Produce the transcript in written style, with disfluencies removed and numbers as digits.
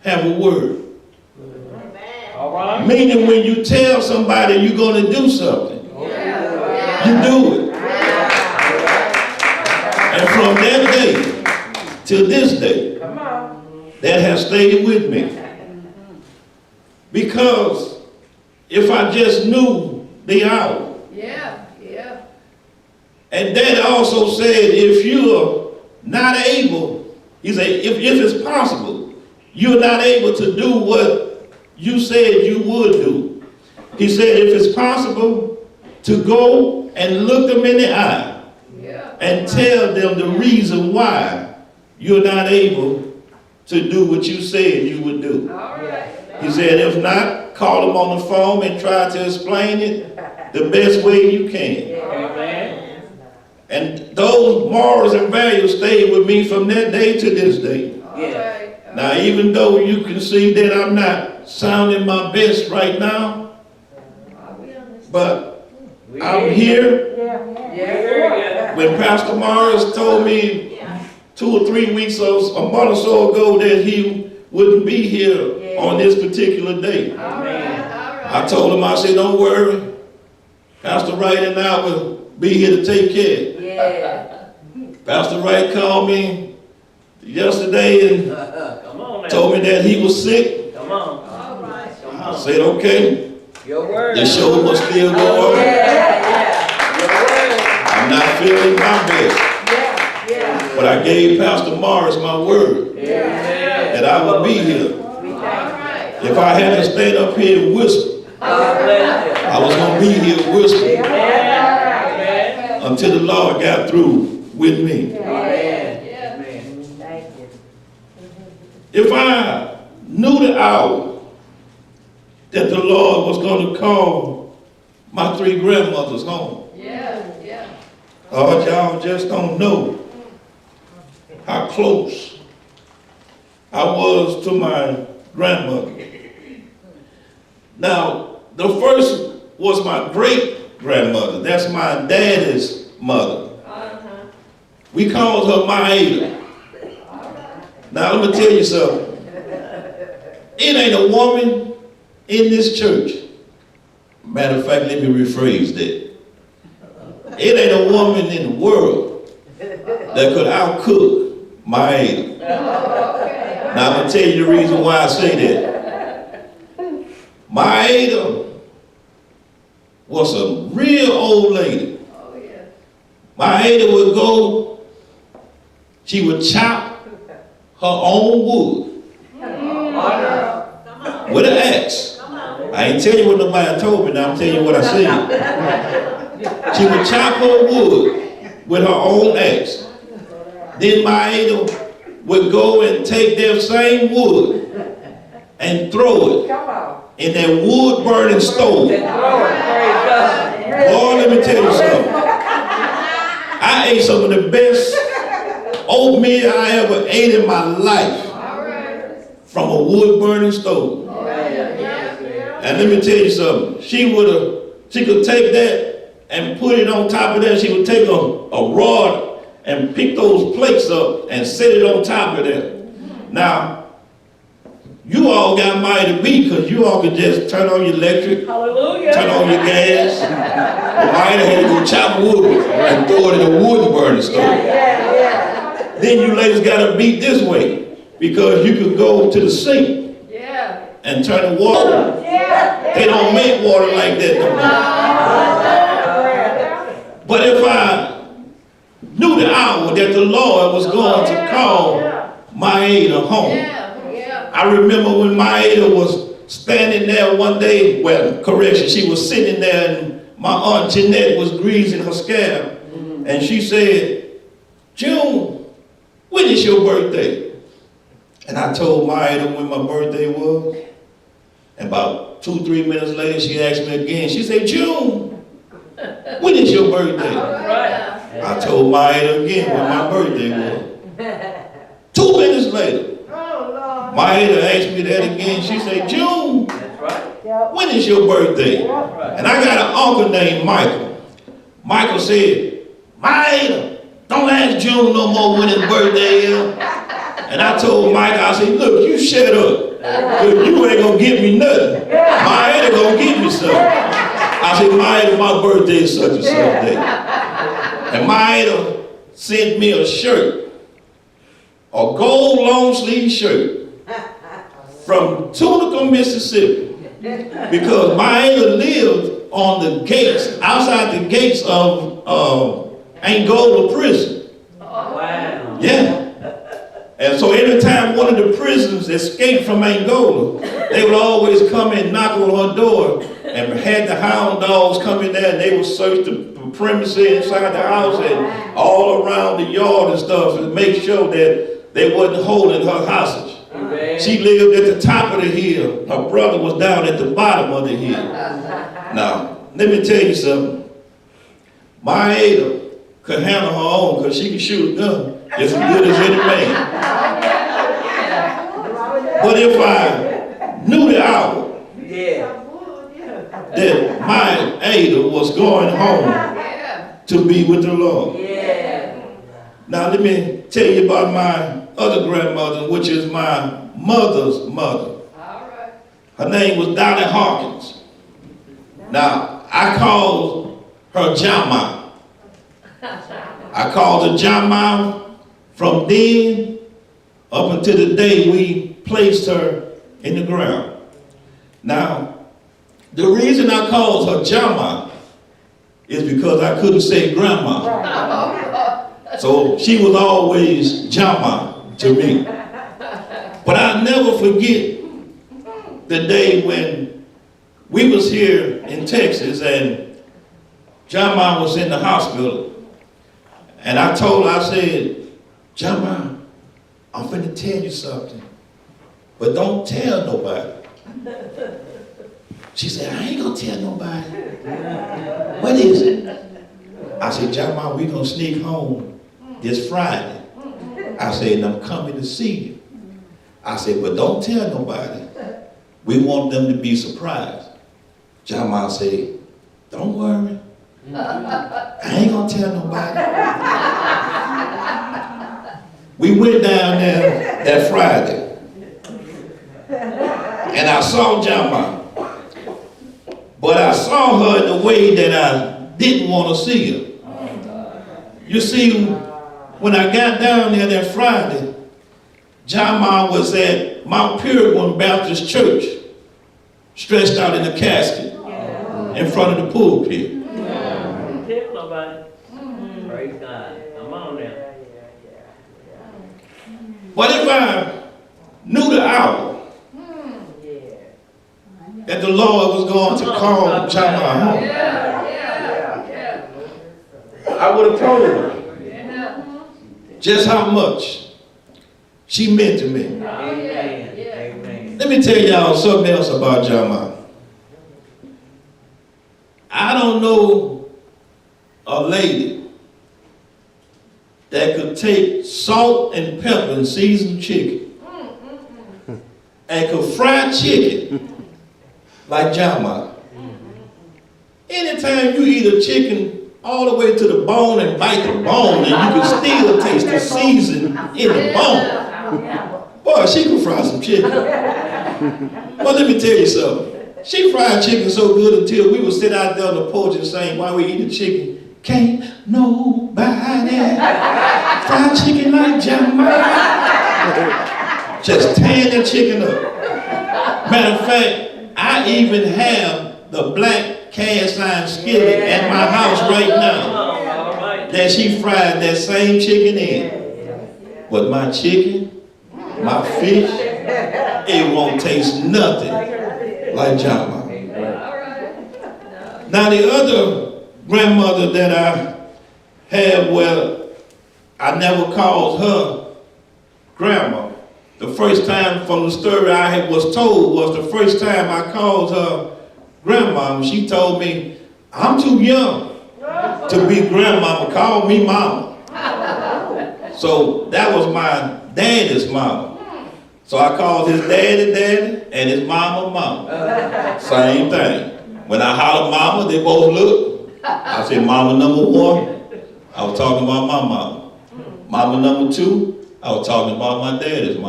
have a word. All right. Meaning when you tell somebody you're going to do something, you do it. And from that day to this day, that has stayed with me. Because if I just knew the hour. And Daddy also said, if you're not able, he said, if it's possible, you're not able to do what you said you would do. He said, if it's possible, to go and look them in the eye and tell them the reason why you're not able to do what you said you would do. He said, if not, call them on the phone and try to explain it the best way you can. And those morals and values stayed with me from that day to this day. Now, even though you can see that I'm not sounding my best right now, but I'm here. When Pastor Morris told me 2 or 3 weeks or a month or so ago that he wouldn't be here on this particular day, I told him, I said, don't worry, Pastor Wright and I will be here to take care. Pastor Wright called me yesterday and told me that he was sick. I said, okay, the show must still go on. I'm not feeling my best. But I gave Pastor Morris my word that I would be here. If I had to stand up here and whisper, I was going to be here whispering until the Lord got through with me. If I knew the hour that the Lord was going to call my 3 grandmothers home, oh, y'all just don't know how close I was to my grandmother. Now, the first was my great-grandmother. That's my daddy's mother. We called her Maida. Now, let me tell you something. It ain't a woman in this church. Matter of fact, let me rephrase that. It ain't a woman in the world that could outcook Maida. Now, I'm going to tell you the reason why I say that. Maida was a real old lady. Maida would go, she would chop her own wood with an axe. I ain't tell you what nobody told me, now I'm telling you what I said. She would chop her wood with her own axe. Then Maida would go and take their same wood and throw it in that wood burning stove. Boy, let me tell you something. I ate some of the best oatmeal I ever ate in my life from a wood burning stove. And let me tell you something. She could take that and put it on top of that. She would take a rod and pick those plates up and set it on top of that. Now, you all got mighty beat because you all could just turn on your electric, turn on your gas. Maida had to go chop wood and throw it in a wood burning stove. Then you ladies got to beat this way because you could go to the sink and turn the water. They don't make water like that no more. But if I knew the hour that the Lord was going to call Maida home, I remember when Maida was standing there one day, well, correction, she was sitting there and my Aunt Jeanette was greasing her scalp. And she said, June, when is your birthday? And I told Maida when my birthday was. And about 2-3 minutes later, she asked me again. She said, June, when is your birthday? I told Maida again when my birthday was. 2 minutes later, Maida asked me that again. She said, June, when is your birthday? And I got an uncle named Michael. Michael said, Maida, don't ask June no more when his birthday is. And I told Mike, I said, look, you shut up. You ain't gonna get me nothing. My ain't gonna get me something. I said, my birthday is such and such day. And my sent me a shirt, a gold long sleeve shirt from Tunica, Mississippi. Because my lived on the gates, outside the gates of Angola prison. Wow. Yeah. And so every time one of the prisoners escaped from Angola, they would always come and knock on her door and had the hound dogs come in there and they would search the premises inside the house and all around the yard and stuff and make sure that they wasn't holding her hostage. Amen. She lived at the top of the hill. Her brother was down at the bottom of the hill. Now, let me tell you something. My Ada could handle her own because she could shoot a gun as good as any man. But if I knew the hour that my Ada was going home to be with the Lord. Now let me tell you about my other grandmother, which is my mother's mother. Her name was Dolly Hawkins. Now, I called her Jama. I called her Jama from then up until the day we placed her in the ground. Now, the reason I called her Jama is because I couldn't say grandma. So she was always Jama to me. But I'll never forget the day when we was here in Texas and Jama was in the hospital. And I told her, I said, Jama, I'm finna tell you something, but don't tell nobody. She said, I ain't gonna tell nobody. What is it? I said, Jama, we gonna sneak home this Friday. I said, and I'm coming to see you. I said, but don't tell nobody. We want them to be surprised. Jama said, don't worry. I ain't gonna tell nobody. We went down there that Friday. And I saw Jama. But I saw her in a way that I didn't want to see her. You see, when I got down there that Friday, Jama was at Mount Pilgrim Baptist Church, stretched out in a casket in front of the pulpit. Tell nobody. Praise God. Come on now. But if I knew the hour that the Lord was going to call Jama home, I would have told her just how much she meant to me. Amen. Let me tell y'all something else about Jama. I don't know a lady that could take salt and pepper and seasoned chicken and could fry chicken like Jama. Anytime you eat a chicken all the way to the bone and bite the bone and you can still taste the season in the bone. Boy, she can fry some chicken. Well, let me tell you something. She fried chicken so good until we would sit out there on the porch and saying while we eat the chicken, can't nobody fry chicken like Jama. Just tearing that chicken up. Matter of fact, I even have the black cast iron skillet at my house right now that she fried that same chicken in. But my chicken, my fish, it won't taste nothing like Jama. Now the other grandmother that I had, well, I never called her grandma. The first time from the story I was told was the first time I called her grandma. She told me, I'm too young to be grandmama, call me mama. So that was my daddy's mama. So I called his daddy daddy and his mama mama. Same thing. When I hollered mama, they both looked. I said mama number one, I was talking about my mama. Mama number two, I was talking about my daddy's